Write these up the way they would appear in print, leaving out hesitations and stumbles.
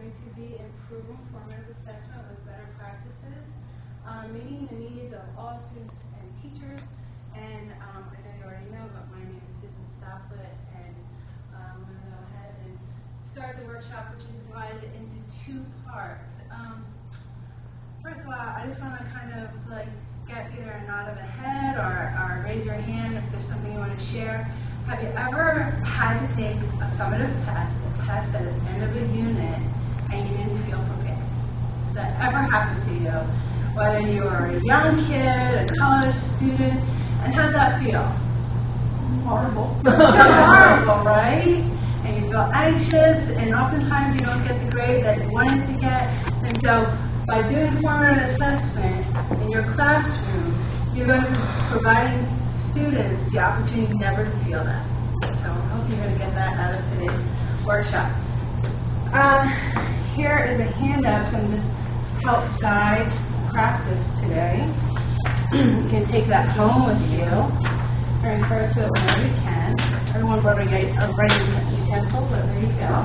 going to be improving formative assessment with better practices, meeting the needs of all students and teachers. And I know you already know, but my name is Stofflet, and I'm going to go ahead and start the workshop, which is divided into two parts. First of all, I just want to kind of get either a nod of the head or raise your hand if there's something you want to share. Have you ever had to take a summative test, a test at the end of a unit, and you didn't feel prepared? Has that ever happened to you? Whether you were a young kid, a college student, and how'd that feel? Horrible. Horrible, right? And you feel anxious, and oftentimes you don't get the grade that you wanted to get. And so, by doing formative assessment in your classroom, you're going to be providing students the opportunity never to feel that. So I hope you're going to get that out of today's workshop. Here is a handout that's going to just help guide practice today. You can take that home with you or refer to it whenever you can. Everyone brought a writing utensil, but there you go.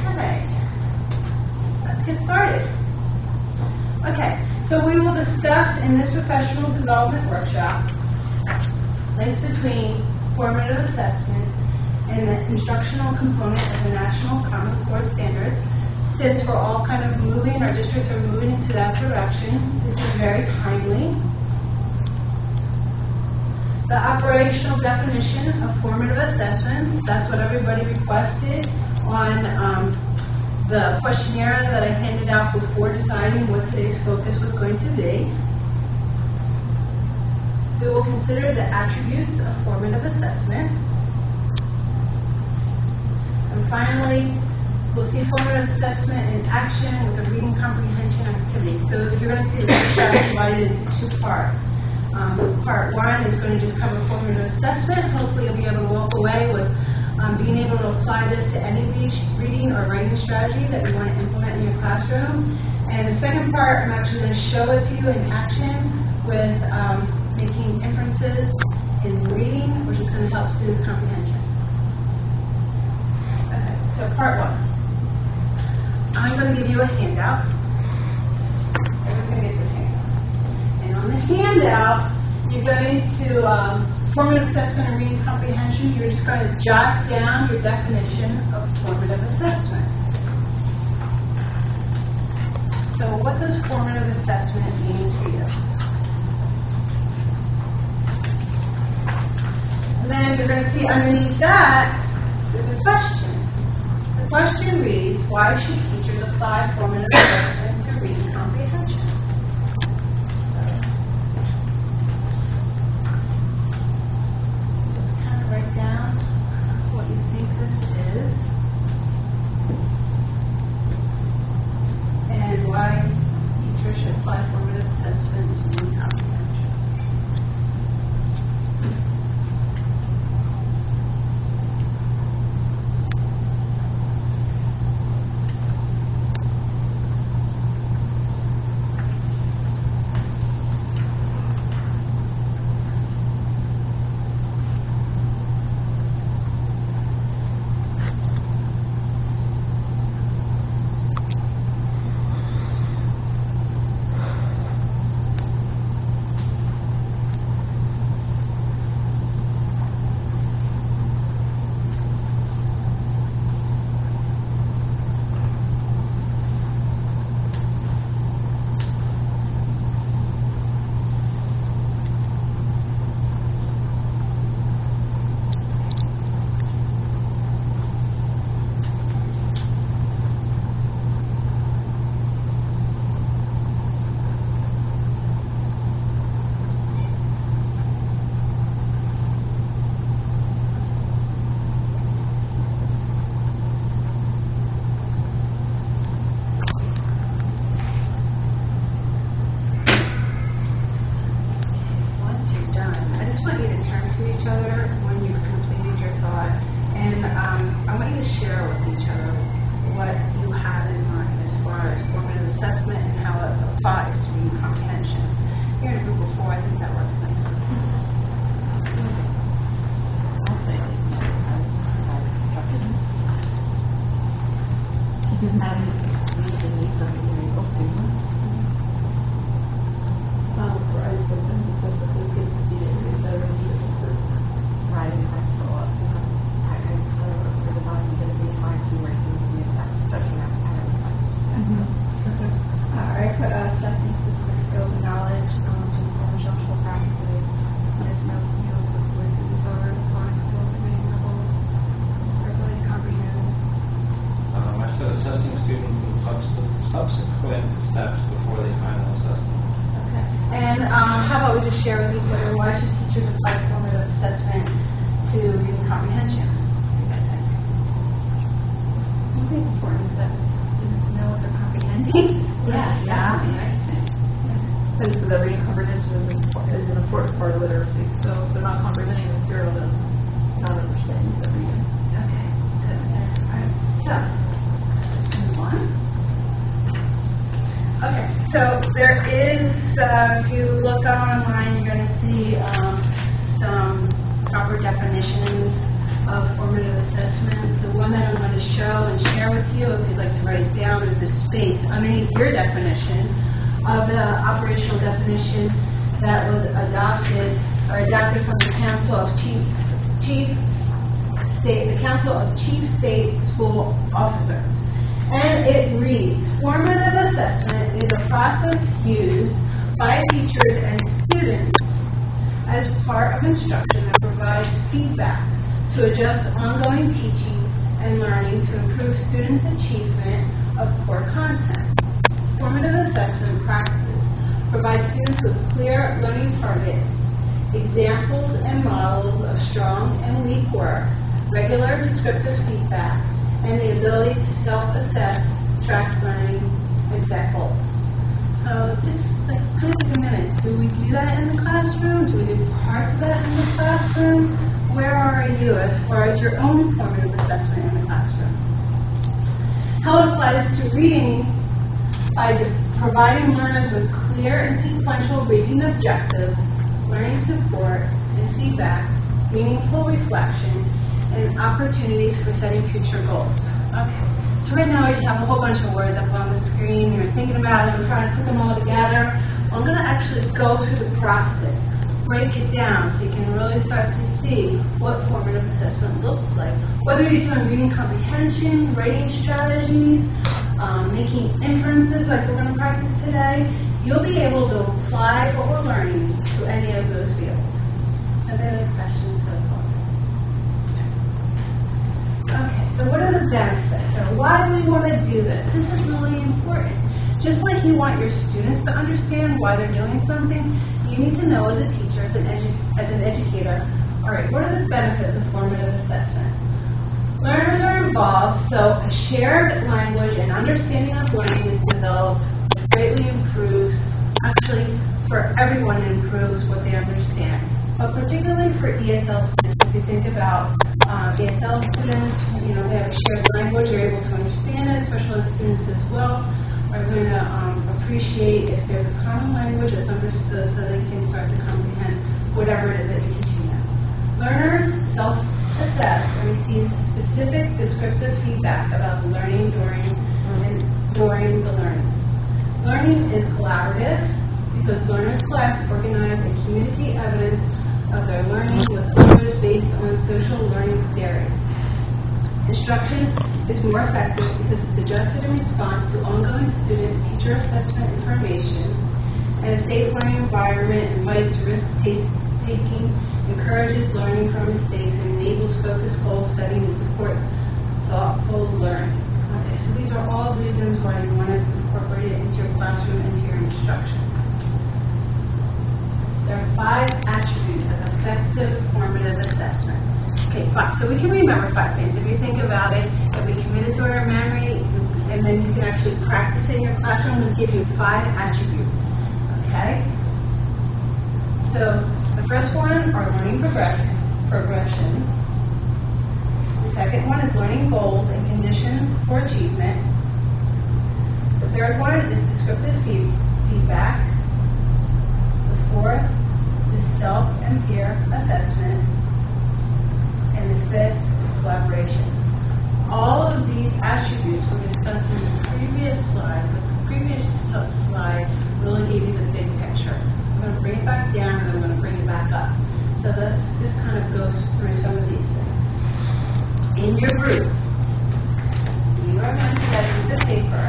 Okay. Let's get started. Okay, so we will discuss in this professional development workshop links between formative assessment and the instructional component of the National Common Core Standards. Since we're all kind of moving, our districts are moving into that direction, this is very timely. The operational definition of formative assessment, that's what everybody requested on the questionnaire that I handed out before deciding what today's focus was going to be. We will consider the attributes of formative assessment. And finally, we'll see formative assessment in action with a reading comprehension activity. So you're going to see the workshop divided into two parts. Part one is going to just cover formative assessment. Hopefully you'll be able to walk away with being able to apply this to any reading or writing strategy that you want to implement in your classroom. And the second part, I'm actually going to show it to you in action with making inferences in reading, which is going to help students' comprehension. Okay, so part one. I'm going to give you a handout. Everyone's going to get this handout. And on the handout, you're going to formative assessment and reading comprehension, you're just going to jot down your definition of formative assessment. So what does formative assessment mean to you? And then you're going to see underneath that, there's a question. The question reads, why should teachers apply formative assessment to reading comprehension? Write down what you think this is and why teachers should apply formative assessment to reading comprehension. how about we just share with each other, why should teachers apply formative assessment to reading comprehension? What do you guys think? I think it's important that students know what they're comprehending. Yeah. So the reading comprehension is an important part of literacy. So if they're not comprehending the material, then not understanding the reading. Okay, good. All right. So, let's move on. Okay, so there is, if you look online, you're going to see some proper definitions of formative assessment. The one that I'm going to show and share with you, if you'd like to write it down, is the space underneath your definition of the operational definition that was adopted from the Council of Chief State School Officers. And it reads, formative assessment is a process used by teachers and students as part of instruction that provides feedback to adjust ongoing teaching and learning to improve students' achievement of core content. Formative assessment practices provide students with clear learning targets, examples and models of strong and weak work, regular descriptive feedback, and the ability to self-assess, track learning, and set goals. So just kind of take a minute. Do we do that in the classroom? Do we do parts of that in the classroom? Where are you as far as your own formative assessment in the classroom? How it applies to reading by providing learners with clear and sequential reading objectives, learning support and feedback, meaningful reflection, and opportunities for setting future goals. Okay, so right now I just have a whole bunch of words up on the screen. You're thinking about it, I'm trying to put them all together. I'm going to actually go through the process, break it down so you can really start to see what formative assessment looks like. Whether you're doing reading comprehension, rating strategies, making inferences like we're going to practice today, you'll be able to apply what we're learning to any of those fields. Are there any questions so far? Okay, so what are the benefits? Or why do we want to do this? This is really important. Just like you want your students to understand why they're doing something, you need to know as a teacher, as an educator, all right, what are the benefits of formative assessment? Learners are involved, so a shared language and understanding of learning is developed, greatly improves, actually for everyone it improves what they understand. But particularly for ESL students, if you think about ESL students, you know, they have a shared language, they're able to understand it, special ed students as well are going to appreciate if there's a common language that's understood so they can start to comprehend whatever it is that you're teaching them. Learners self-assess and receive specific descriptive feedback about the learning during the learning. Learning is collaborative because learners collect, organize, and communicate evidence of their learning with others based on social learning theory. Instruction is more effective because it's adjusted in response to ongoing student and teacher assessment information, and a safe learning environment invites risk-taking, encourages learning from mistakes, and enables focused goal setting and supports thoughtful learning. Okay, so these are all reasons why you want to incorporate it into your classroom, into your instruction. There are 5 attributes of effective formative assessment. Okay, 5. So we can remember 5 things. If you think about it, if we commit it to our memory, and then you can actually practice it in your classroom, we'll give you 5 attributes. Okay? So the first one are learning progressions. The second one is learning goals and conditions for achievement. The third one is descriptive feedback. The fourth is self and peer assessment. And the fifth is collaboration. All of these attributes were discussed in the previous slide, but the previous slide really gave you the big picture. I'm going to bring it back down and I'm going to bring it back up. So this kind of goes through some of these things. In your group, you are going to get a piece of paper.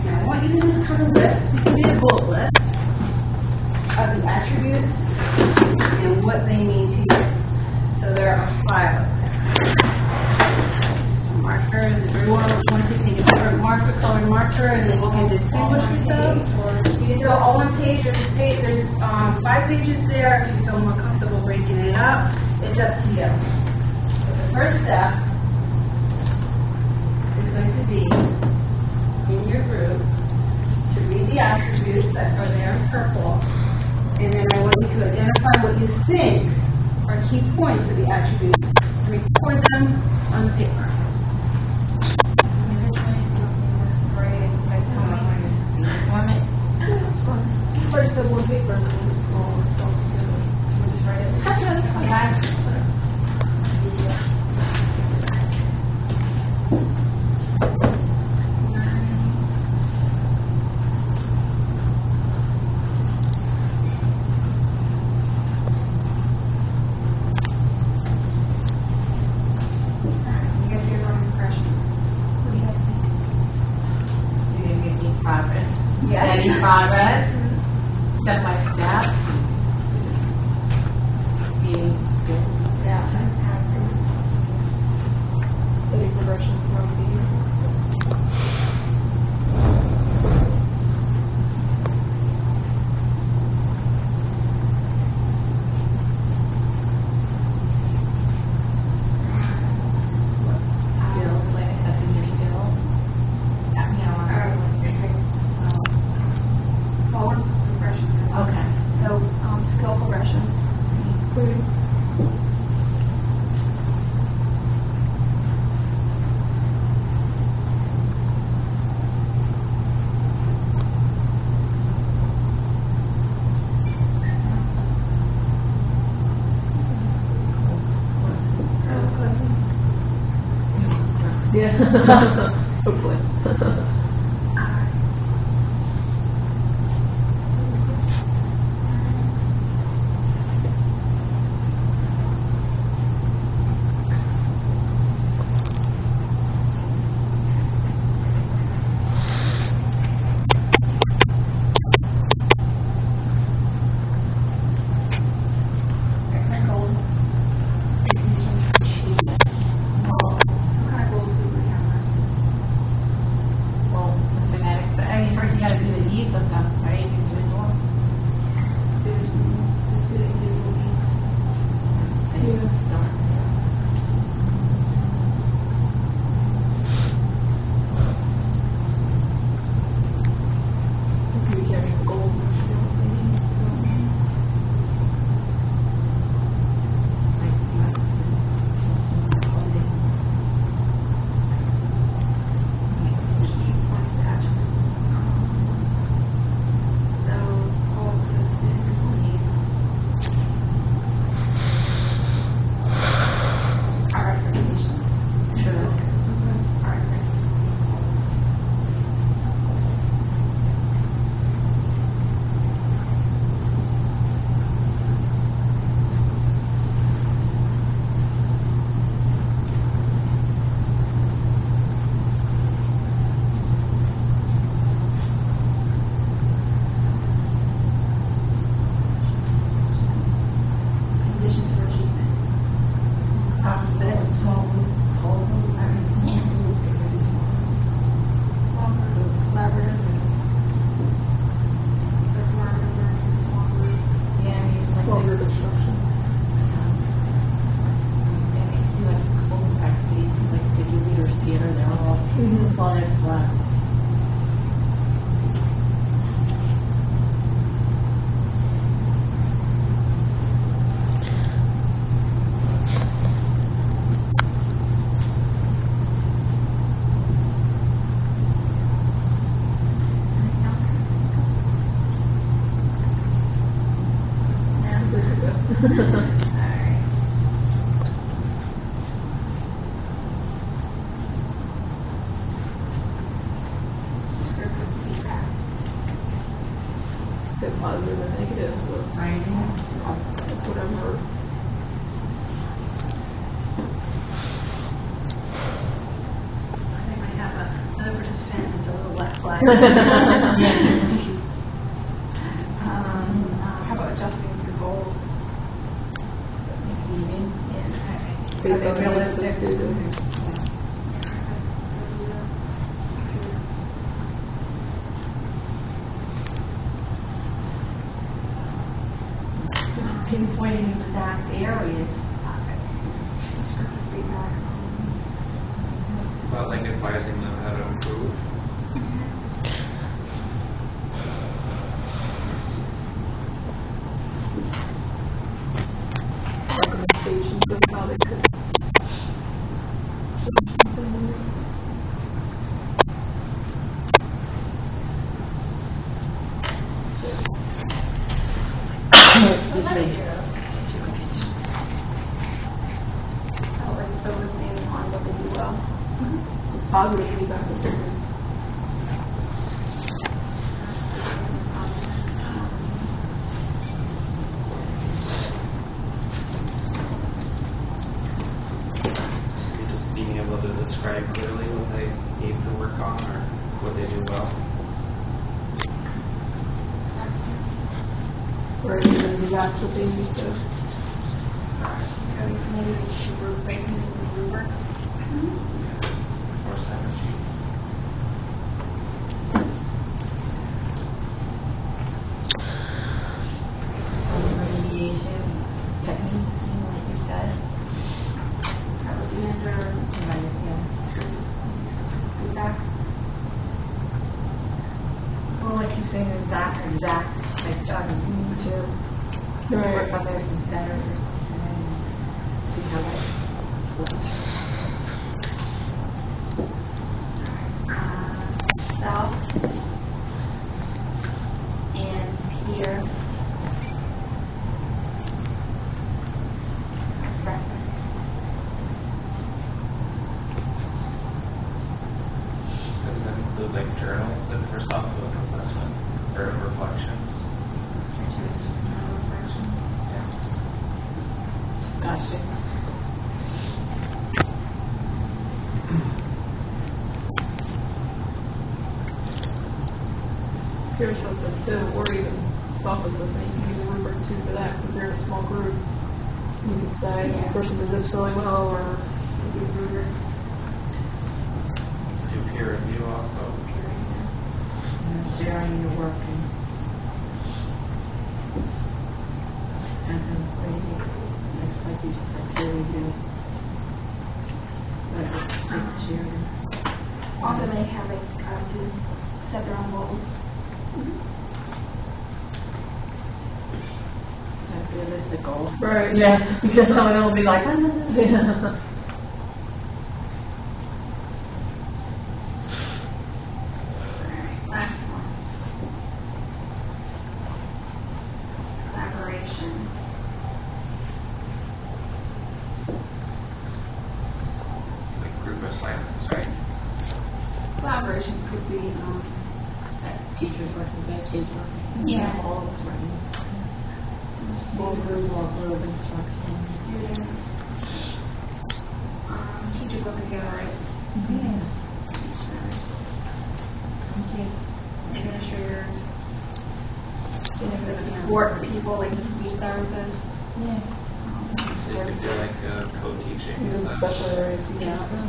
Now I want you to just kind of list, this could be a bullet list of the attributes and what they mean to you. So there are 5 of them. Some markers. Everyone wants to take a different marker, colored marker, and then you can distinguish yourself. Or you can do it all on paper. pages there. If you feel more comfortable breaking it up, it's up to you. But the first step is going to be in your group to read the attributes that are there in purple, and then I want you to identify what you think are key points of the attributes and record them on the paper. First, the one paper, and then the small, all together. We'll just write it. Okay. Steady progress, step by step, being good. Yeah. Steady progression from the year. Skills, like assessing your skills. Forward progression. Okay. So, skill progression. Yeah. Hopefully. Well, mathematics, but I mean, first you gotta do the needs of them, right? Individual. Start. We can't make goals and skills maybe, so. Like, you know, clothing. Key points to attributes. So, goals and needs. Our expectations. Sure, that's good. Our expectations. Conditions for achievement. Collaborative. Small group instruction. Mhm. Good positive and negative, so whatever. I think I have another participant who's a little less flag. How about adjusting your goals? Based on the needs of students. pinpointing exact areas. About like advising them how to improve. Recommendations of how they could change something. Like focusing on what they do well. Positive feedback with students. Just being able to describe clearly what they need to work on or what they do well. Or even that's what they need to. Maybe we should break into the rubrics. Or 7 sheets. Remediation techniques, like you said. That would be under Feedback. Well, like you're saying, exact, like John, you need to work on those better and see how that works. Self and peer. Does that include like journals and for self-assessment or reflections? Gotcha. peer assessment too, or even self-assessment. You can use a rubric too for that, because they're in a small group. You could say, this person did this really well, or maybe a rubric. Do peer review also? Sharing your work and it's like you just like peer review. But it's sharing. Also, they have students set their own goals. That's realistic goals. Right. Yeah, because some of them will be like, Yeah. Last one. Collaboration. Like group assignments, right? Collaboration could be, teachers working with kids working. Yeah. All of us working. Small group or group instruction. students, teachers work together, right? Yeah. Teachers, Okay. administrators, support people like speech therapists. Yeah. So you could do like co-teaching. Even with special area teachers Yeah. too.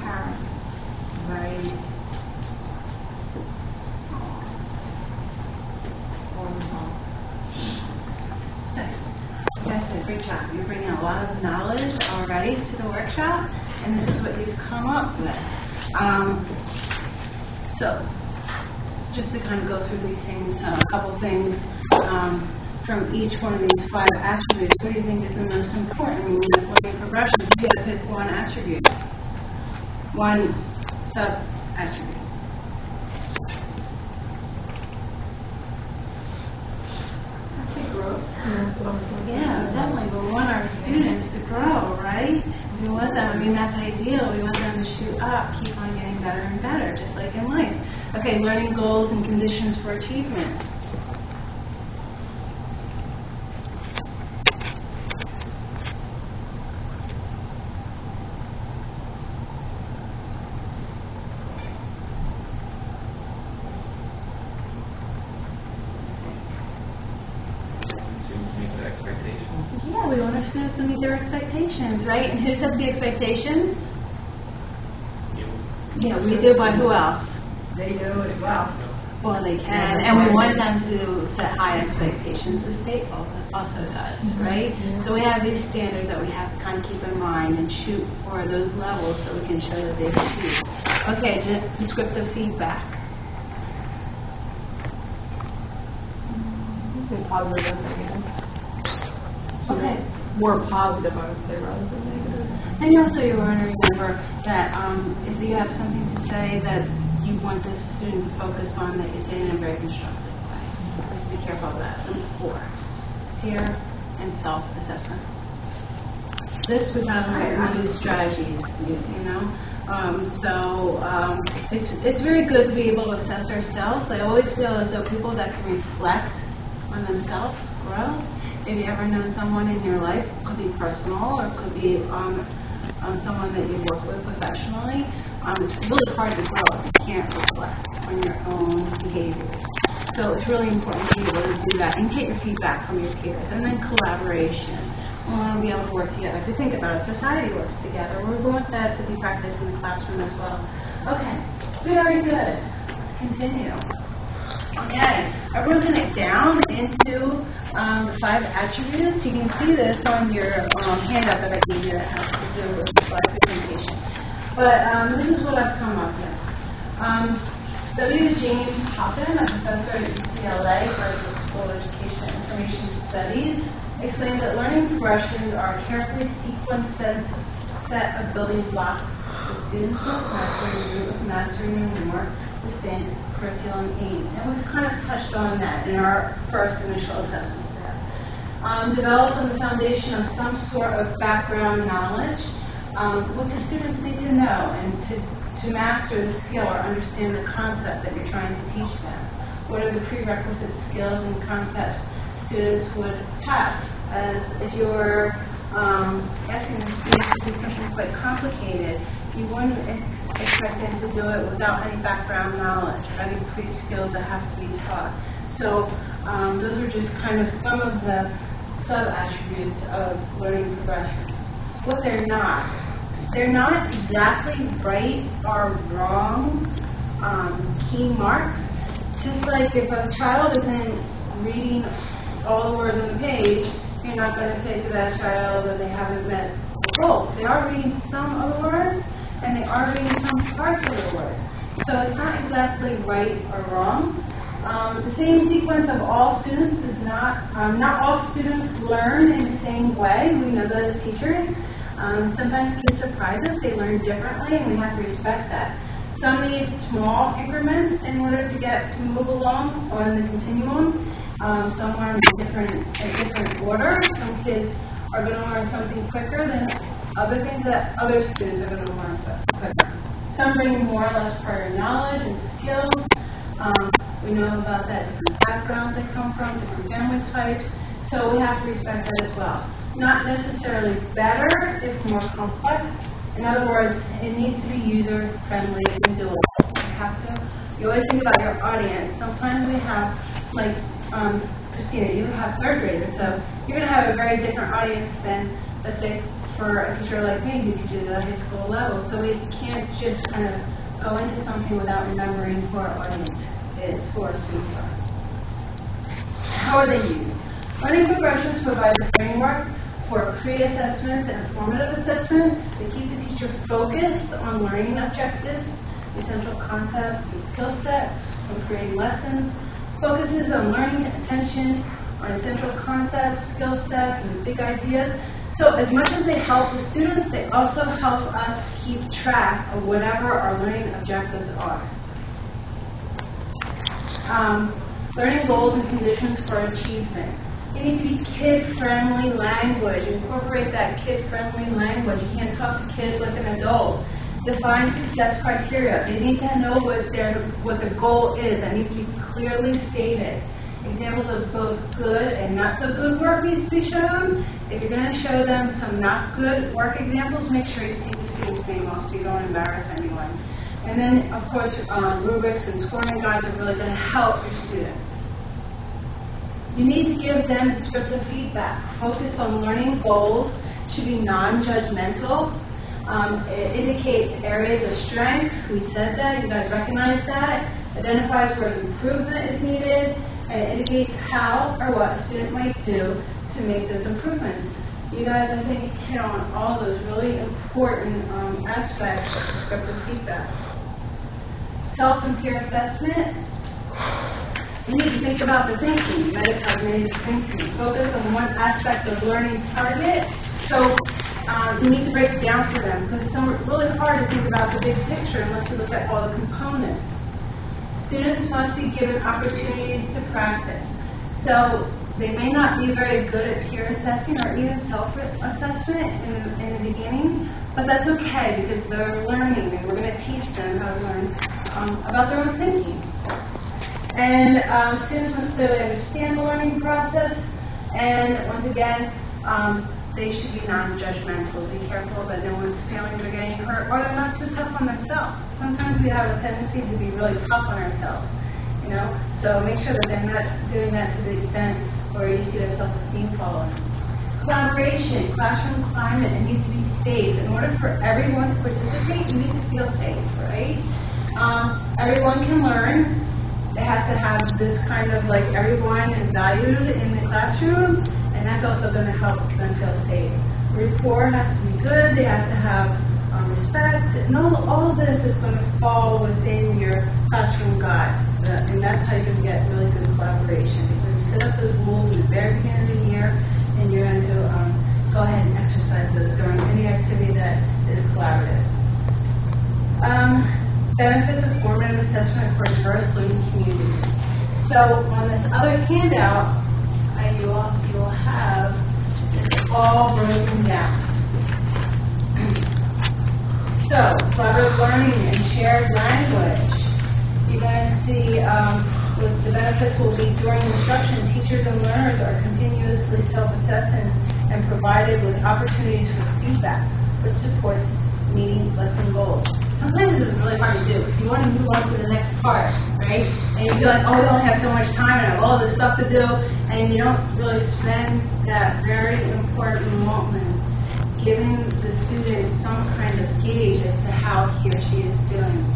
Parents. Right. You guys did a great job. You're bringing a lot of knowledge already to the workshop, and this is what you've come up with. So, just to kind of go through these things, a couple things from each one of these 5 attributes. What do you think is the most important when you're learning progressions? You have to pick one attribute, one sub-attribute. I think growth. Yeah, that's what I'm thinking. Yeah, definitely. We want our students to grow, right? We want them, I mean, that's ideal. We want them to shoot up, keep on getting better and better, just like in life. Okay, learning goals and conditions for achievement. Students meet their expectations. Yeah, we want our students to meet their expectations, right? And who sets the expectations? You. Yeah, we do by who else? they do it well. Well, they can, and we want them to set high expectations. The state also does, right? So we have these standards that we have to kind of keep in mind and shoot for those levels so we can show that they've achieved. Okay, descriptive feedback. Say positive and negative. Okay. More positive, I would say, rather than negative. And also you want to remember that if you have something to say that you want the student to focus on, that you say it in a very constructive way. Be careful of that. Number 4, peer and self-assessment. This we have use strategies, you know. It's very good to be able to assess ourselves. I always feel as though people that can reflect on themselves grow. If you ever known someone in your life, it could be personal or it could be someone that you work with professionally, it's really hard to grow if you can't reflect on your own behaviors. So it's really important to be able to do that and get your feedback from your peers. And then collaboration. We want to be able to work together. If you think about it, society works together. We want that to be practiced in the classroom as well. Okay, very good. Let's continue. Okay, I've broken it down into 5 attributes. You can see this on your handout that I gave you that has to do with the slide presentation. But this is what I've come up with. W. James Hoppin, a professor at UCLA, Graduate School of Education and Information Studies, explains that learning progressions are a carefully sequenced set of building blocks the students must mastering the more distinct curriculum aim. And we've kind of touched on that in our first initial assessment there. Developed on the foundation of some sort of background knowledge, what the students need to know and to master the skill or understand the concept that you're trying to teach them. What are the prerequisite skills and concepts students would have? As if you were asking the students to do something quite complicated, you wouldn't expect them to do it without any background knowledge or any pre-skills that have to be taught. So those are just kind of some of the sub-attributes of learning progressions. What they're not exactly right or wrong key marks. Just like if a child isn't reading all the words on the page, you're not going to say to that child that they haven't met the goal. They are reading some of the words, and they are reading some parts of the words. So it's not exactly right or wrong. The same sequence of all students does not all students learn in the same way. We know that as teachers. Sometimes kids surprise us. They learn differently, and we have to respect that. Some need small increments in order to move along on the continuum. Some learn in different order. Some kids are going to learn something quicker than other things that other students are going to learn quicker. Some bring more or less prior knowledge and skills. We know about that different backgrounds they come from, different family types. So we have to respect that as well. Not necessarily better, it's more complex. In other words, it needs to be user-friendly and doable. You always think about your audience. Sometimes we have, like, Christina, you have 3rd graders, so you're going to have a very different audience than, let's say, for a teacher like me who teaches at a high school level. So we can't just kind of go into something without remembering who our audience is, who our students are. How are they used? Learning progressions provide the framework for pre-assessments and formative assessments. They keep the teacher focused on learning objectives, essential concepts and skill sets, when creating lessons. Focuses on learning attention, on essential concepts, skill sets, and big ideas. So as much as they help the students, they also help us keep track of whatever our learning objectives are. Learning goals and conditions for achievement. You need to be kid-friendly language. Incorporate that kid-friendly language. You can't talk to kids like an adult. Define success criteria. They need to know what the goal is. That needs to be clearly stated. Examples of both good and not so good work needs to be shown. If you're going to show them some not good work examples, make sure you take the student's name off so you don't embarrass anyone. And then, of course, rubrics and scoring guides are really going to help your students. You need to give them descriptive feedback. Focus on learning goals. Should be non-judgmental. It indicates areas of strength. We said that. You guys recognize that. Identifies where improvement is needed. And it indicates how or what a student might do to make those improvements. You guys, I think, hit on all those really important aspects of descriptive feedback. Self and peer assessment. You need to think about the thinking, metacognitive thinking. Focus on one aspect of learning target. So you need to break it down for them because it's really hard to think about the big picture unless you look at all the components. Students must be given opportunities to practice. So they may not be very good at peer assessing or even self-assessment in the beginning, but that's okay because they're learning and we're going to teach them how to learn about their own thinking. And students must clearly understand the learning process, and once again, they should be non-judgmental. Be careful that no one's feelings are getting hurt or they're not too tough on themselves. Sometimes we have a tendency to be really tough on ourselves, you know, so make sure that they're not doing that to the extent where you see their self-esteem falling. Collaboration, classroom climate, it needs to be safe. In order for everyone to participate, you need to feel safe, right? Everyone can learn. It has to have this kind of like everyone is valued in the classroom, and that's also going to help them feel safe. Rapport has to be good. They have to have respect. And all of this is going to fall within your classroom guides, and that's how you can get really good collaboration, because you set up those rules in the very beginning of the year, and you're going to go ahead and exercise those during any activity that is collaborative. Benefits of formative assessment for diverse learning communities. So on this other handout, you will have this all broken down. So collaborative learning and shared language. You're going to see what the benefits will be during instruction. Teachers and learners are continuously self-assessing and provided with opportunities for feedback, which supports meeting lesson goals. Sometimes this is really hard to do because you want to move on to the next part, right? And you feel like, oh, we only have so much time and I have all this stuff to do, and you don't really spend that very important moment giving the student some kind of gauge as to how he or she is doing.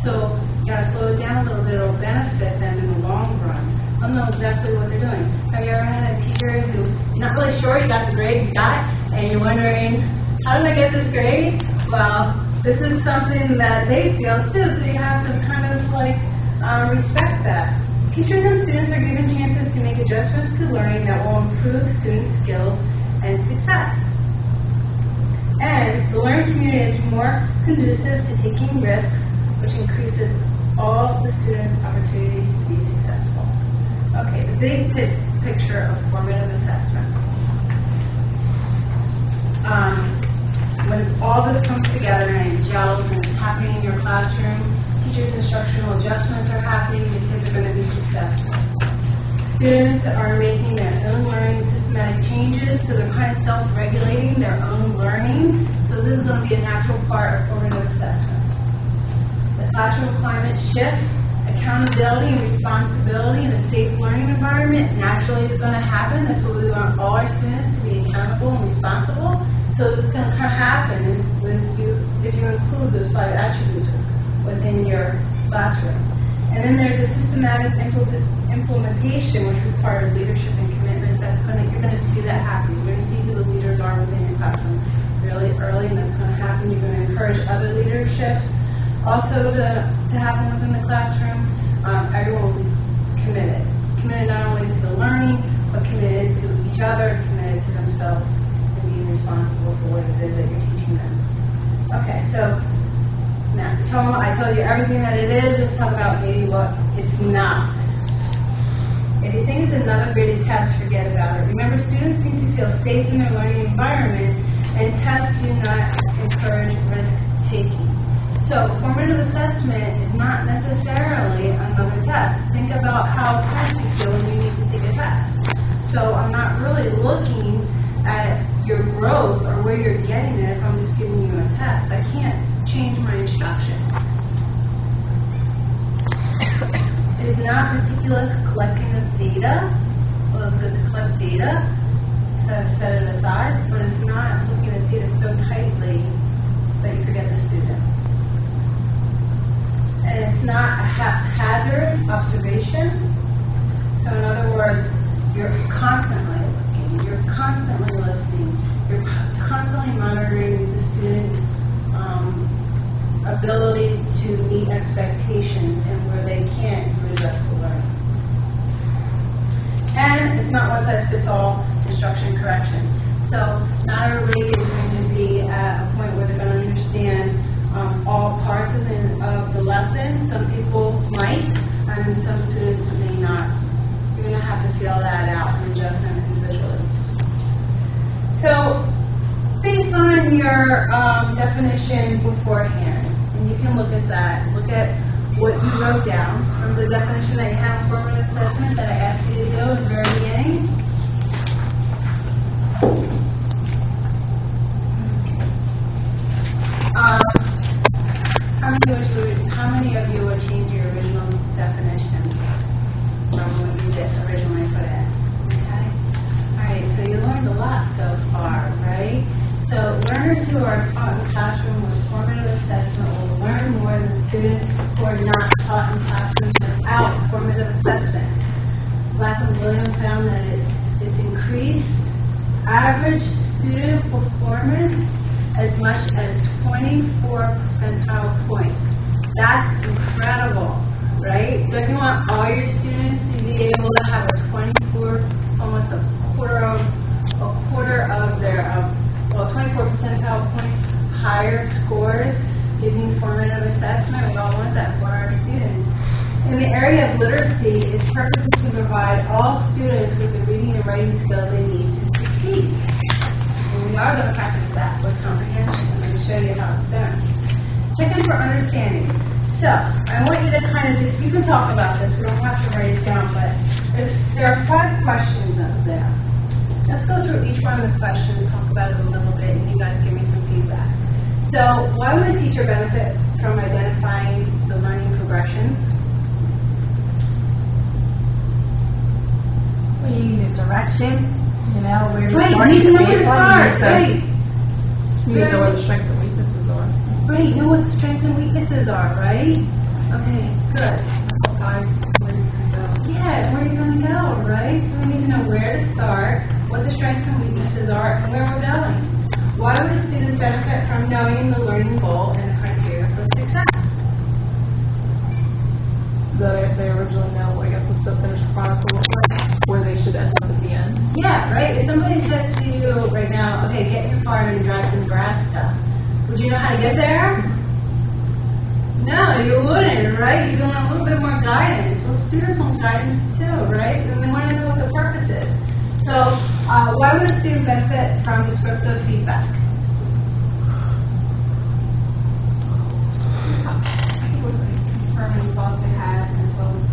So you got to slow it down a little bit. It'll benefit them in the long run. They'll know exactly what they're doing. Have you ever had a teacher who you're not really sure you got the grade you got, and you're wondering, how did I get this grade? Well, this is something that they feel too, so you have to kind of like respect that. Teachers and students are given chances to make adjustments to learning that will improve student skills and success. And the learning community is more conducive to taking risks, which increases all the students' opportunities to be successful. Okay, the big picture of formative assessment. When all this comes together and it gels and it's happening in your classroom, teachers' instructional adjustments are happening, the kids are going to be successful. Students are making their own learning systematic changes, so they're kind of self-regulating their own learning. So this is going to be a natural part of formative assessment. The classroom climate shifts. Accountability and responsibility in a safe learning environment naturally is going to happen. That's what we want all our students to be accountable and responsible. So this is going to happen if you include those 5 attributes within your classroom. And then there's a systematic implementation, which requires leadership and commitment. You're going to see that happen. You're going to see who the leaders are within your classroom really early, and that's going to happen. You're going to encourage other leaderships also to happen within the classroom. Everyone will be committed. Committed not only to the learning, but committed to each other, committed to themselves, and being responsible for what it is that you're teaching them. Okay, so now I told you everything that it is. Let's talk about maybe what it's not. If you think it's another graded test, forget about it. Remember, students need to feel safe in their learning environment, and tests do not encourage risk-taking. So formative assessment is not necessarily another test. Think about how tense you feel when you need to take a test. So I'm not really looking at your growth or where you're getting it if I'm just giving you a test. I can't change my instruction. It is not meticulous collecting of data. Well, it's good to collect data, set it aside, but it's not looking at data so tightly hazard observation. So in other words, you're constantly looking, you're constantly listening, you're constantly monitoring the students' ability to meet expectations, and where they can't, you adjust the learning. And it's not one size fits all instruction correction. So not everybody is going to be at a point where they're going to understand all parts of the lesson. Some people might, and some students may not. You're going to have to feel that out and adjust them individually. So based on your definition beforehand, and you can look at that, look at what you wrote down from the definition that you have for formative assessment that I asked you to do at the very beginning. How many of you would change your original definition from what you did originally put in? Okay? Alright, so you learned a lot so far, right? So learners who are taught in the classroom with formative assessment will learn more than students who are not taught in classrooms without formative assessment. Black and Williams found that it's increased average student performance as much as 24 percentile points. That's incredible, right? Don't you want all your students to be able to have a 24, almost a quarter of their 24 percentile point higher scores using formative assessment? We all want that for our students. In the area of literacy, its purpose is to provide all students with the reading and writing skills they need to succeed. And we are going to practice that with comprehension. I'm going to show you how it's done. Check in for understanding. So, I want you to kind of just, you can talk about this, we don't have to write it down, but there are 5 questions up there. Let's go through each one of the questions, talk about it a little bit, and you guys give me some feedback. So, why would a teacher benefit from identifying the learning progressions? Well, you need a direction, you know, where you're Right, you starting need to know where to from, start, right? You need to know where the strengths and weaknesses are. Right, know what the strengths and weaknesses are, right? Okay, good. Yeah, where you're going to go, right? So we need to know where to start, what the strengths and weaknesses are, and where we're going. Why would a student benefit from knowing the learning goal and the criteria for success? That they originally know, I guess, what's the finished product will look like, where they should end up at the end. Yeah, right? If somebody said to you right now, okay, get in your car and drive to Nebraska, would you know how to get there? No, you wouldn't, right? You're going to want a little bit more guidance. Well, students want guidance too, right? And they want to know what the purpose is. So, why would a student benefit from descriptive feedback? I think we're confirming thoughts they had, as well as,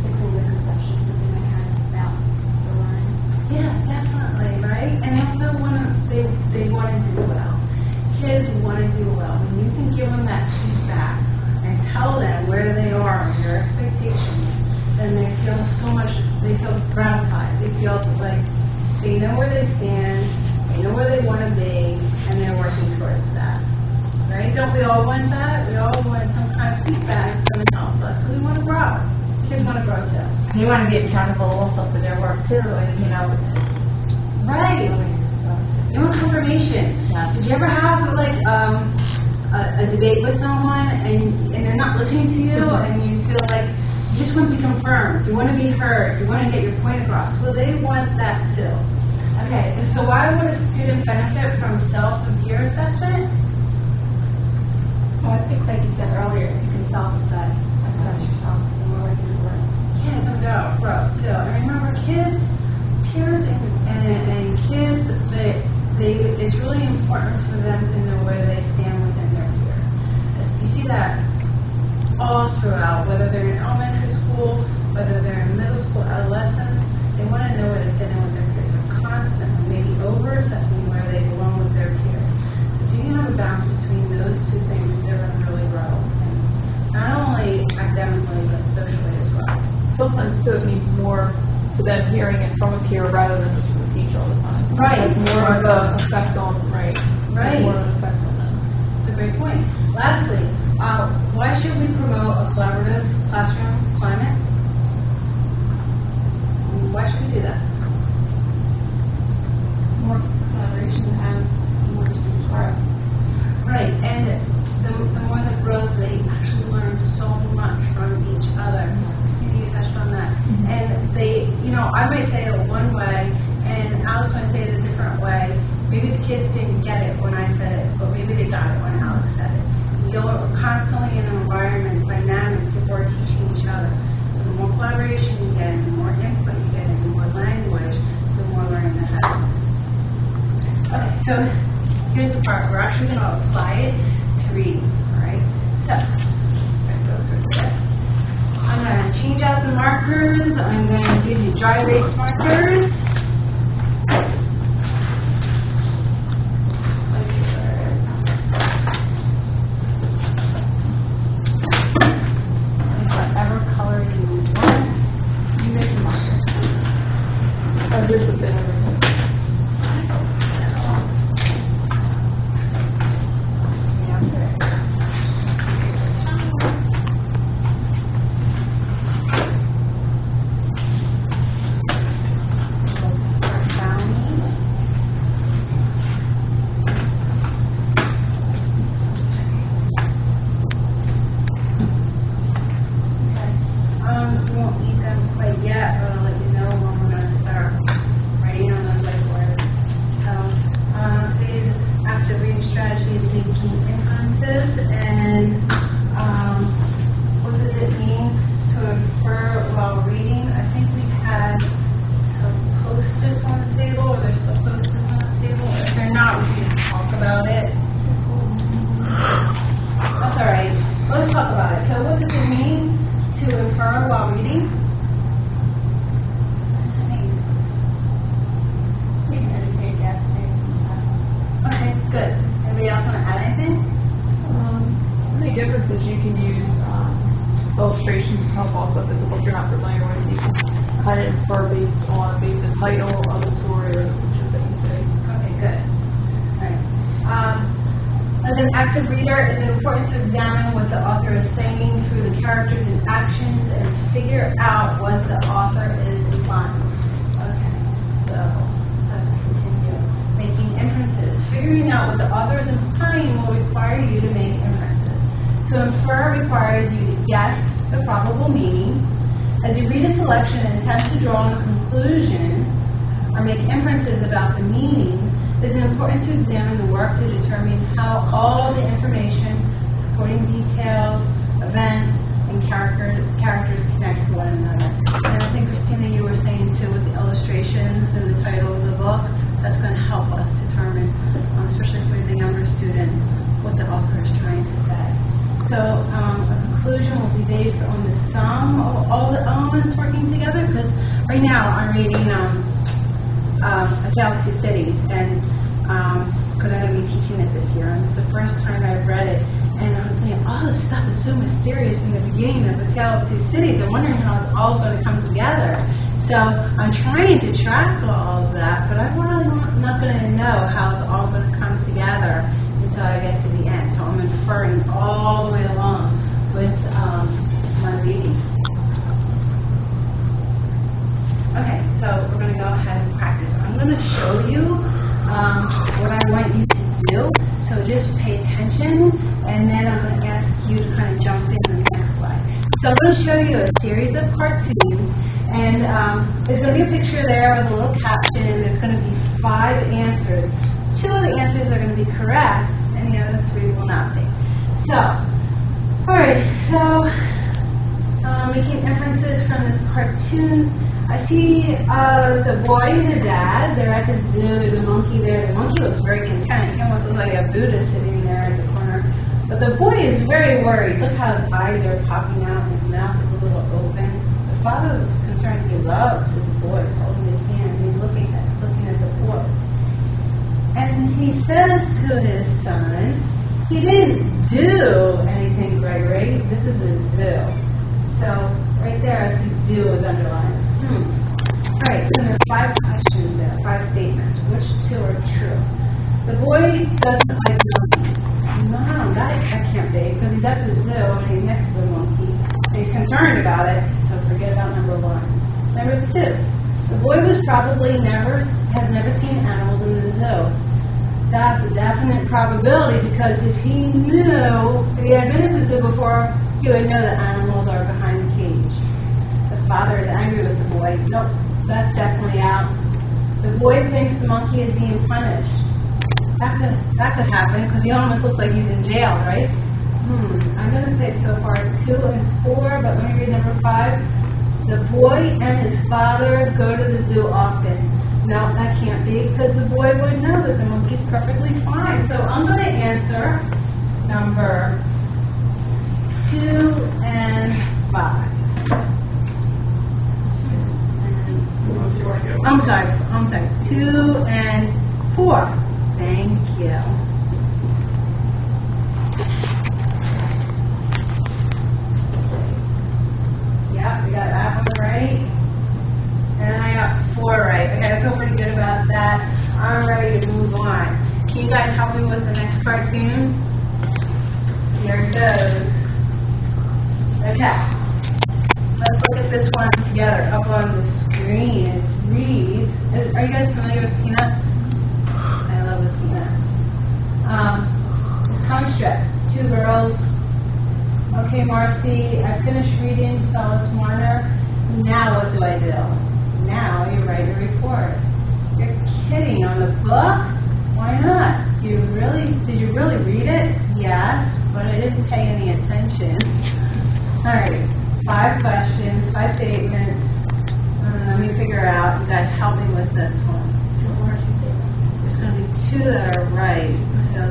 fixing the conceptions that they may have about the learning. Yeah, definitely, right? And also, they want to do well. Kids want to do well. When you can give them that feedback and tell them where they are and your expectations, then they feel they feel gratified. They feel like they know where they stand, they know where they want to be, and they're working towards that. Right? Don't we all want that? We all want some kind of feedback that's going to help us, because we want to grow. Kids want to grow too. You want to be accountable also for their work too, and Right. You want confirmation. Yeah. Did you ever have a debate with someone and they're not listening to you and you feel like you just want to be confirmed, you want to be heard, you want to get your point across? Well, they want that too. Okay, and so why would a student benefit from self and peer assessment? Well, I think, like you said earlier, you can self-assess yourself, the more you work. Yeah, no doubt, bro, too. And remember, kids, peers and kids, it's really important for them to know where they stand within their peers. You see that all throughout, whether they're in elementary school, whether they're in middle school, adolescents, they want to know where they fit in with their peers. They're constantly, maybe over-assessing where they belong with their peers. If you can have a balance between those two things, they're going to really grow. And not only academically, but socially as well. Sometimes, too, it means more to them hearing it from a peer rather than just from the teacher all the time. Right. It's more of an effect on, right. Right. It's more of an effect on them. That's a great point. Lastly, Why should we promote a collaborative classroom climate? Why should we do that? More collaboration to have more students grow. Right, and the more the growth, they actually learn so much from each other. Christina, you touched on that. And they, I might say it one way, and Alex might say it a different way. Maybe the kids didn't get it when I said it, but maybe they got it when Alex said it. We're constantly in an environment, dynamic, people are teaching each other. So the more collaboration you get, the more input you get, and the more language, the more learning that happens. Okay, so here's the part. We're actually going to apply it to reading, all right? So, let's go through this. I'm going to change out the markers. I'm going to give you dry erase markers. Whatever color you want, you make a marker. There's a bit of differences you can use illustrations to help also if it's a book you're not familiar with. You can kind of infer based on maybe the title of the story or the pictures that you see. Okay, good. All right. As an active reader, it's important to examine what the author is saying through the characters and actions and figure out what the author is implying. Okay, so let's continue. Making inferences. Figuring out what the author is implying will require you to make inferences. To infer requires you to guess the probable meaning. As you read a selection and attempt to draw a conclusion or make inferences about the meaning, it is important to examine the work to determine how all the information, supporting details, events, and characters connect to one another. And I think, Christina, you were saying too with the illustrations and the title of the book, that's going to help us determine, especially for the younger students, what the author is trying to say. So a conclusion will be based on the sum of all the elements working together, because right now I'm reading A Tale of Two Cities, and because I'm going to be teaching it this year, and it's the first time I've read it, and I'm thinking, oh, this stuff is so mysterious in the beginning of A Tale of Two Cities. I'm wondering how it's all going to come together. So I'm trying to track all of that, but I'm really not going to know how it's all going to come together until I get to the end. So I'm inferring all the way along with my reading. Okay, so we're going to go ahead and practice. I'm going to show you what I want you to do. So just pay attention, and then I'm going to ask you to kind of jump in the next slide. So I'm going to show you a series of cartoons, and there's going to be a picture there with a little caption, and there's going to be 5 answers. 2 of the answers are going to be correct, and the other 3 will not be. So, alright, so making inferences from this cartoon, I see the boy and the dad, they're at the zoo, there's a monkey there. The monkey looks very content. He almost looks like a Buddha sitting there in the corner. But the boy is very worried. Look how his eyes are popping out and his mouth is a little open. The father is concerned. He loves his boys, holding his hand. He's looking at the boys. And he says to his son, he didn't do anything, Gregory. This is a zoo. So right there, I see do is underlined. Alright, so there are 5 questions there, 5 statements. Which 2 are true? The boy doesn't like monkeys. No, that can't be, because he at the zoo and he's next to the monkey. He's concerned about it, so forget about number 1. Number 2, the boy has never seen animals in the zoo. That's a definite probability because if he had been at the zoo before, he would know that animals are behind the cage. The father is angry with the boy. Nope, that's definitely out. The boy thinks the monkey is being punished. That could happen because he almost looks like he's in jail, right? I'm going to say so far 2 and 4, but let me read number 5. The boy and his father go to the zoo often. No, that can't be because the boy would know that the monkey's perfectly fine. So I'm going to answer number 2 and 5. I'm sorry. 2 and 4. Thank you. Yep, we got that one right. And I got 4 right. Okay, I feel pretty good about that. I'm ready to move on. Can you guys help me with the next cartoon? Here it goes. Okay. Let's look at this one together up on the screen. It reads, are you guys familiar with Peanuts? I love the Peanuts. Comic strip, 2 girls. Okay, Marcy, I finished reading Alice Warner. Now what do I do? Now you write a report. You're kidding on the book? Why not? Did you really read it? Yes, but I didn't pay any attention. All right, 5 questions, 5 statements. Let me figure out. You guys help me with this one. There's going to be 2 that are right. So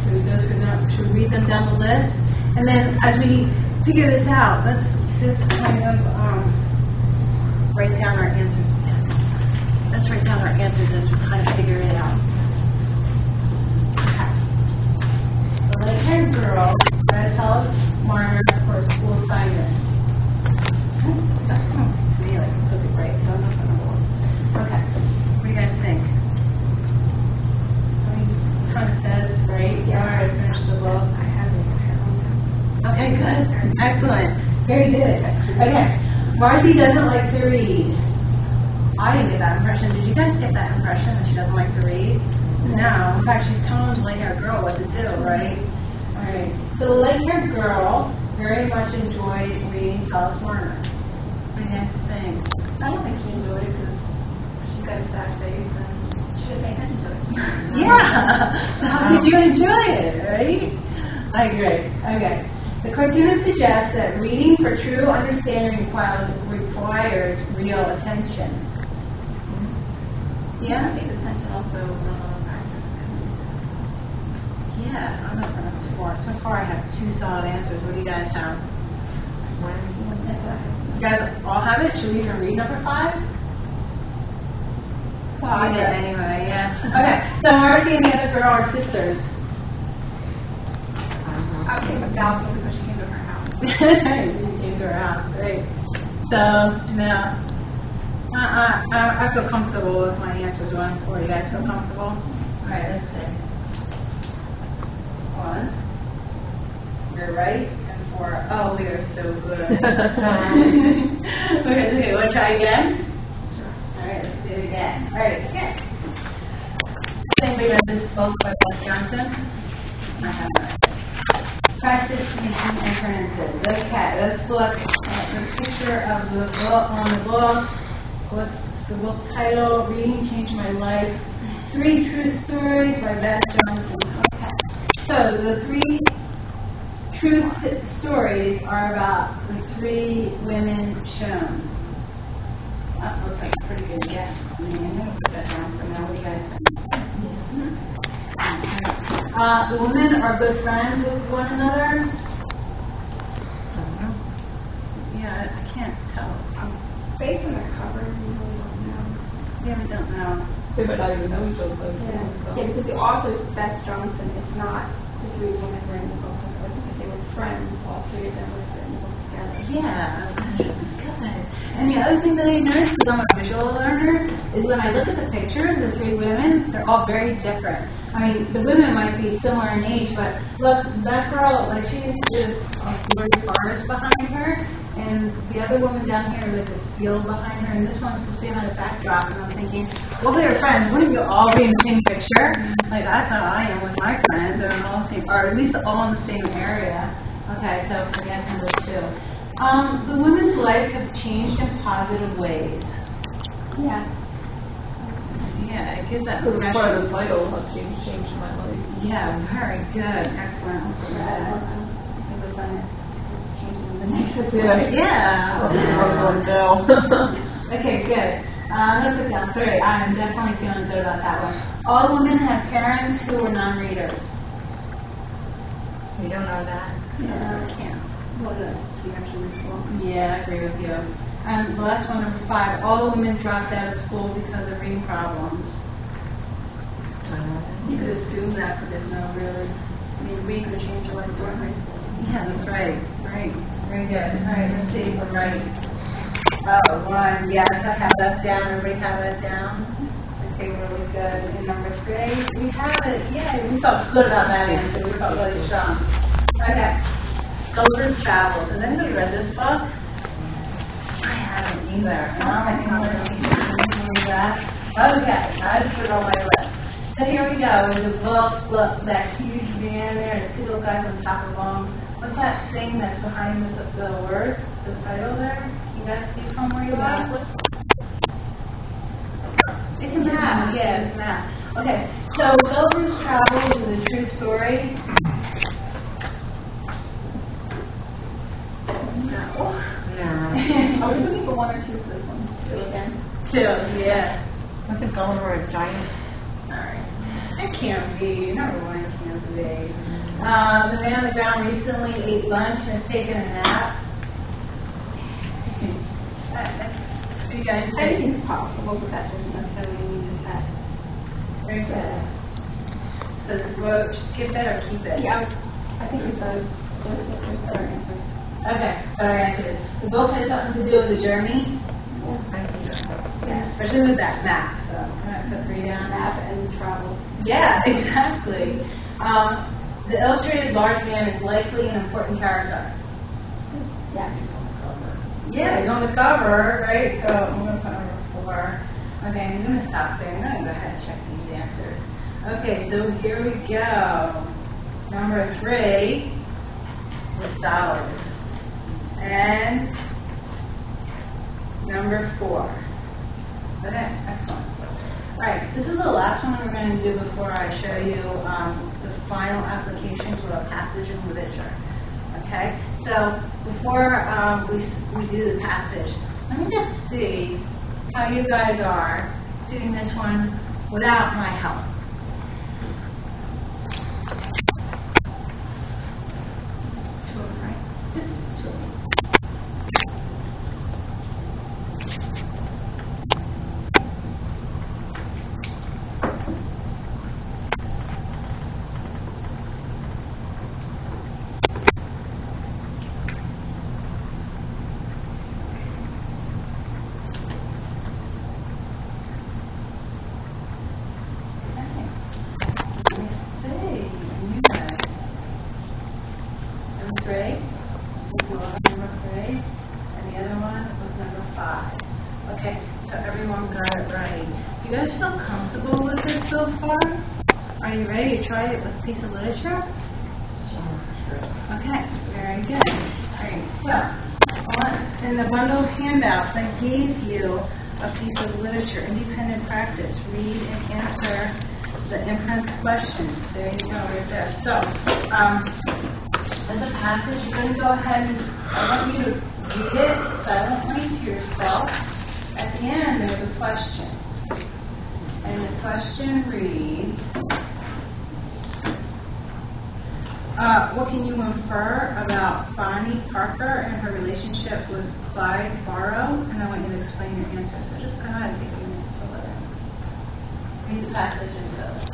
should we go through them? Should we read them down the list? And then as we figure this out, let's just kind of write down our answers again. Let's write down our answers as we kind of figure it out. Okay. The light-haired girl read Alice Warner for a school assignment. That sounds to me like it could be right, so I'm not going to roll. Okay. What do you guys think? I mean, it kind of says, right? Yeah, I finished the book. I have it. Okay, good. Excellent. Very good. Okay. Marcy doesn't like to read. I didn't get that impression. Did you guys get that impression that she doesn't like to read? No. In fact, she's telling the light-haired girl what to do, right? All right. So the light-haired girl very much enjoyed reading Alice Warner. What do you guys think? I don't think she enjoyed it because she's got a sad face and she didn't pay attention to it. Yeah. So how did you enjoy it, right? I agree. Okay. The cartoonist suggests that reading for true understanding requires real attention. Yeah? I think attention also practice. Yeah, I'm up for number 4. So far I have 2 solid answers. What do you guys have? You guys all have it? Should we even read number 5? Read it anyway, yeah. Okay, so Marcy and the other girl are sisters. I would say McDowell because she came to her house. You came to her house, right? So, now, I feel comfortable with my answers 1 and 4. You guys feel comfortable? All right, let's see. 1. You're right. And 4. Oh, we are so good. Okay, we'll try again? Sure. All right, let's do it again. All right, again. Anybody read this book by Beth Johnson? I have not. Practice making inferences. Okay, let's look at the picture of the book on the book. What's the book title? Reading Changed My Life. 3 True Stories by Beth Johnson. Okay. So the 3 true stories are about the 3 women shown. That looks like a pretty good guess. I mean, I'm going to put that down for now. What do you guys think? The women are good friends with one another. Yeah, I can't tell. Based on the cover, you really don't know. Yeah, we don't know. They might not even know each other. Yeah, because the author's Beth Johnson. It's not the 3 women were in the book. It's like they were friends. All 3 of them were in the book together. Yeah, that's good. And the other thing that I noticed, because I'm a visual learner, is when I look at the pictures, the three women, they're all very different. I mean, the women might be similar in age, but look, that girl, like, she has this blurry forest behind her, and the other woman down here with the field behind her, and this one's supposed to be on a backdrop, and I'm thinking, well, they're friends, wouldn't you all be in the same picture? Like, that's how I am with my friends, they're all the same, or at least all in the same area. Okay, so forget number 2. The women's lives have changed in positive ways. Yeah. Yeah, it gives that That's part of the impression. title, how changed my life. Yeah, very good, excellent. It was on it. Changing the next. Yeah. Yeah. No. Okay, good. I'm going to put down 3. I'm definitely feeling good about that one. All women have parents who were non-readers. We don't know that. Yeah, I can't. Well, the actually school. Yeah, I agree with you. And the last one, number 5, all the women dropped out of school because of reading problems. You could assume that, but there's no really, I mean, read could change your life during high school. Yeah, that's right. Right. Very good. All right, let's see if we're right. Oh, 1. Yes, I have that down. Everybody have that down? Okay, really good. And number 3, we have it. Yeah, we felt good about that answer. We felt really strong. Okay. Gulliver's Travels. Has anybody read this book? I haven't either. I think I'm going to read that. Okay, I just put it on my list. So here we go. There's a book, look, that huge van there, and 2 little guys on top of them. What's that thing that's behind the word, the title there? You guys see from where you are? It's a map. Yeah, it's a map. Okay, so Gulliver's Travels is a true story. No. Are we looking for 1 or 2 for this one? 2 again? 2, yeah. What's a Gulliver, a giant? Alright. It can't be. Number 1, it can't be. The man on the ground recently ate lunch and has taken a nap. You guys say? Anything's possible, but that doesn't necessarily mean that. Very good. So, well, skip it or keep it? Yeah, I think we said there's better answers. Okay, better answers. The book has something to do with the journey. Yeah, especially with that map. So, I'm going to put 3 down. Map and travel. Yeah, exactly. The illustrated large man is likely an important character. Yeah, he's on the cover. Yeah, he's on the cover, right? So I'm going to put number 4. Okay, I'm going to stop there. I'm going to go ahead and check these answers. Okay, so here we go. Number 3 was solid. And number 4. Okay, excellent. Alright, this is the last one we're going to do before I show you the final application to a passage in literature. Okay, so before we do the passage, let me just see how you guys are doing this one without my help. Two of them, right? This is 2 of them. Okay, so everyone got it right. Do you guys feel comfortable with this so far? Are you ready to try it with a piece of literature? Okay, very good. Alright, so in the bundle of handouts, I gave you a piece of literature, independent practice. Read and answer the inference questions. There you go, right there. So, as a passage, you're going to go ahead and I want you to read it silently to yourself. At the end, there's a question. And the question reads, what can you infer about Bonnie Parker and her relationship with Clyde Barrow? And I want you to explain your answer. So just go ahead and take a minute to fill it in. Read the passage and fill it.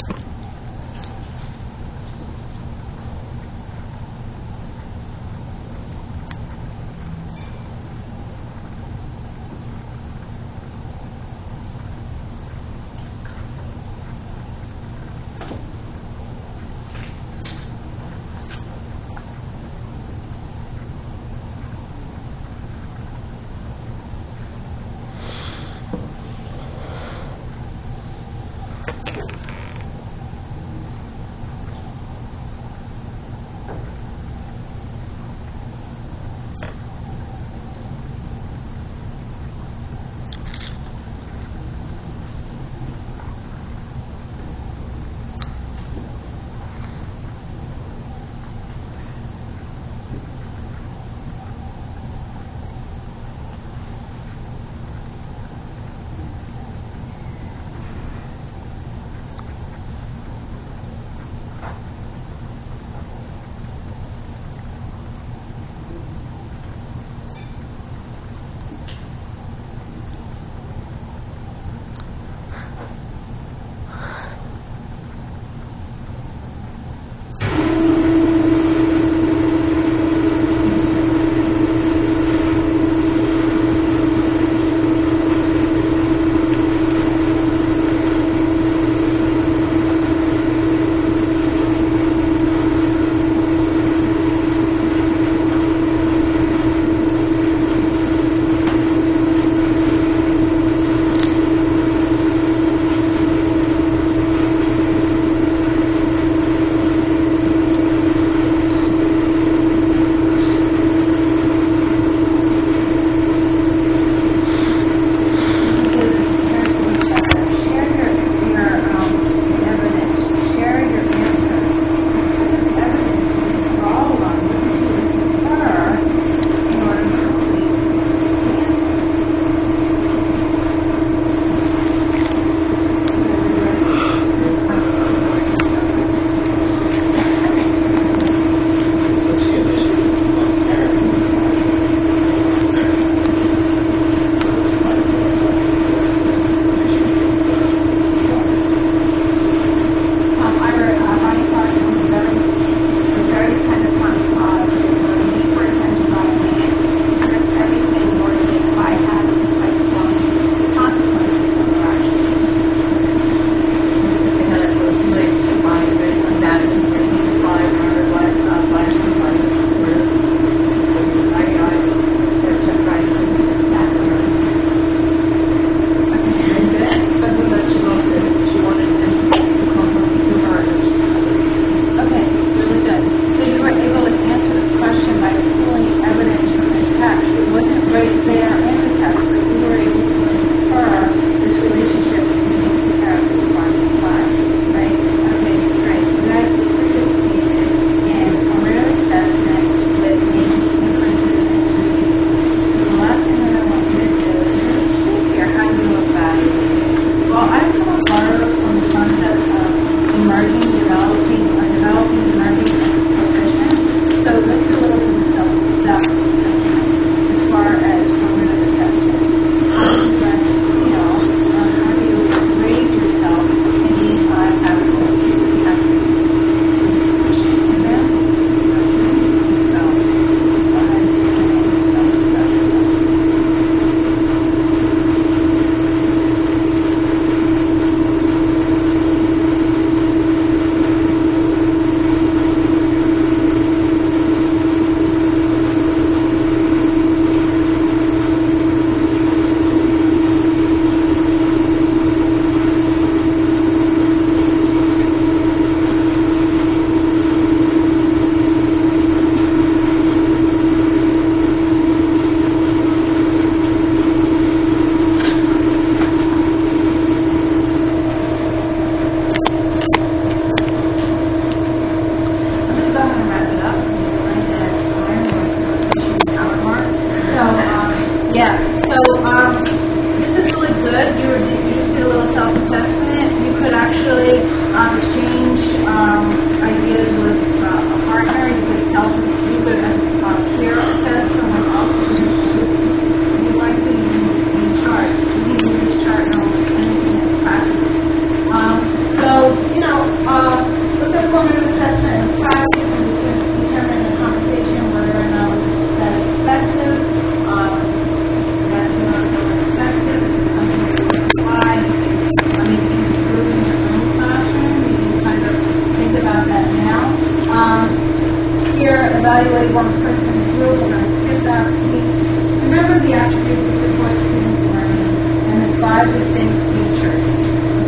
person group, and I skipped out, remember the attributes that support students' learning and the 5 distinct features.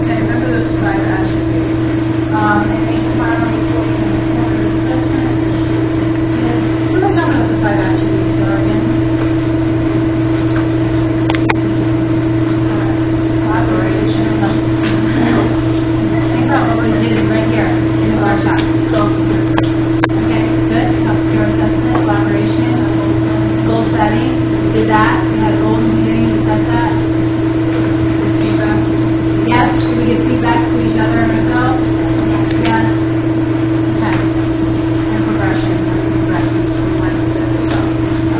Okay, remember those 5 attributes. And then finally, formative assessment. Who knows what the 5 attributes are again? Collaboration. Think about what we did right here in the workshop. Okay, good. Healthcare assessment, collaboration, goal setting. Did that? We had a goal in the beginning. We set that. Feedback. Yes. Should we give feedback to each other and ourselves? Yes. Okay. And progression.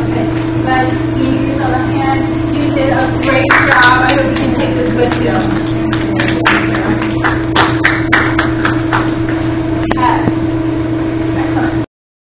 Okay. Guys, can you use the left hand? You did a great job. I hope you can take this with you.